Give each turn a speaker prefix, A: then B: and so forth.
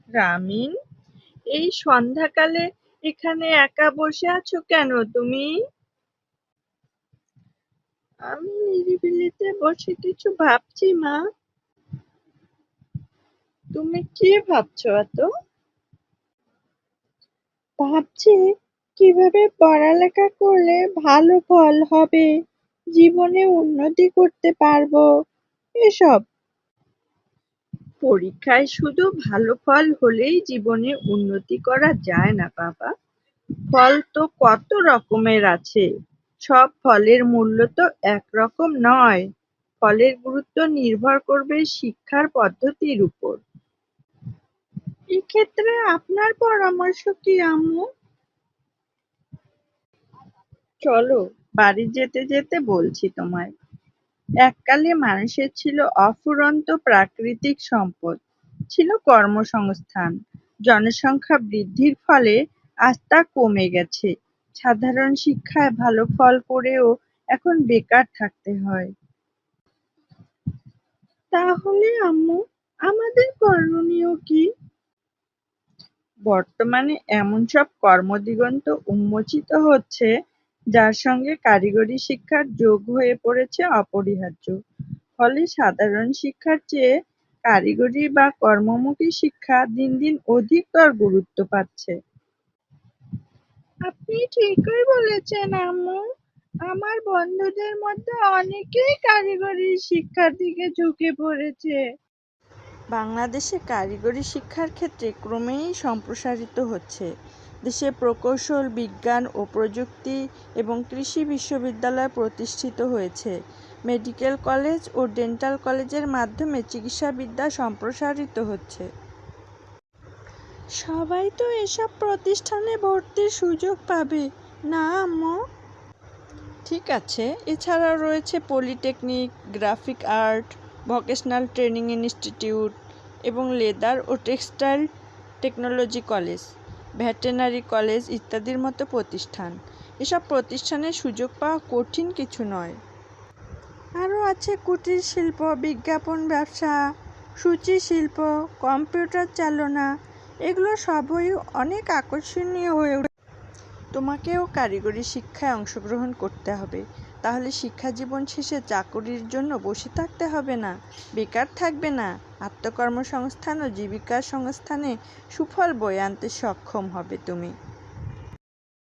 A: রামিন, এই সন্ধ্যাকালে এখানে একা বসে আছো কেন তুমি? আমি নিরিবিলিতে বসে কিছু ভাবছি মা। তুমি কি ভাবছো এত? ভাবছি কিভাবে পড়ালেখা করলে ভালো ফল হবে, জীবনে উন্নতি করতে পারবো, এসব। পরীক্ষায় শুধু ভালো ফল হলেই জীবনে উন্নতি করা যায় না বাবা। ফল তো কত রকমের আছে। সব ফলের মূল্য তো একরকম নয়। ফলের গুরুত্ব নির্ভর করবে শিক্ষার পদ্ধতির উপর। এক্ষেত্রে আপনার পরামর্শ কি আম্মু? চলো, বাড়ি যেতে যেতে বলছি তোমায়। এককালে মানুষের ছিল অফুরন্ত প্রাকৃতিক সম্পদ, ছিল কর্মসংস্থান। জনসংখ্যা বৃদ্ধির ফলে আজ তা কমে গেছে। সাধারণ শিক্ষায় ভালো ফল করেও এখন বেকার থাকতে হয়। তাহলে আম্মু, আমাদের করণীয় কি? বর্তমানে এমন সব কর্মদিগন্ত উন্মোচিত হচ্ছে, যার সঙ্গে কারিগরি শিক্ষার যোগ হয়ে পড়েছে অপরিহার্য। ফলে সাধারণ শিক্ষার চেয়ে কারিগরি বা কর্মমুখী শিক্ষা দিন দিন অধিকতর গুরুত্ব পাচ্ছে। আপনি ঠিকই বলেছেন আম্মু। আমার বন্ধুদের মধ্যে অনেকেই কারিগরি শিক্ষার দিকে ঝুঁকে পড়েছে। বাংলাদেশে কারিগরি শিক্ষার ক্ষেত্রে ক্রমেই সম্প্রসারিত হচ্ছে। দেশে প্রকৌশল, বিজ্ঞান ও প্রযুক্তি এবং কৃষি বিশ্ববিদ্যালয় প্রতিষ্ঠিত হয়েছে। মেডিকেল কলেজ ও ডেন্টাল কলেজের মাধ্যমে চিকিৎসাবিদ্যা সম্প্রসারিত হচ্ছে। সবাই তো এসব প্রতিষ্ঠানে ভর্তির সুযোগ পাবে না আম্মু? ঠিক আছে, এছাড়াও রয়েছে polytechnic, graphic art, vocational training institute এবং লেদার ও textile technology college, veterinary college ইত্যাদির মতো প্রতিষ্ঠান। এসব প্রতিষ্ঠানে সুযোগ পাওয়া কঠিন কিছু নয়। আরও আছে কুটির শিল্প, বিজ্ঞাপন ব্যবসা, সূচি শিল্প, কম্পিউটার চালনা। এগুলো সবই অনেক আকর্ষণীয় হয়ে ওঠে। তোমাকেও কারিগরি শিক্ষায় অংশগ্রহণ করতে হবে। তাহলে শিক্ষাজীবন শেষে চাকরির জন্য বসে থাকতে হবে না, বেকার থাকবে না। আত্মকর্মসংস্থান ও জীবিকার সংস্থানে সুফল বয়ে আনতে সক্ষম হবে তুমি।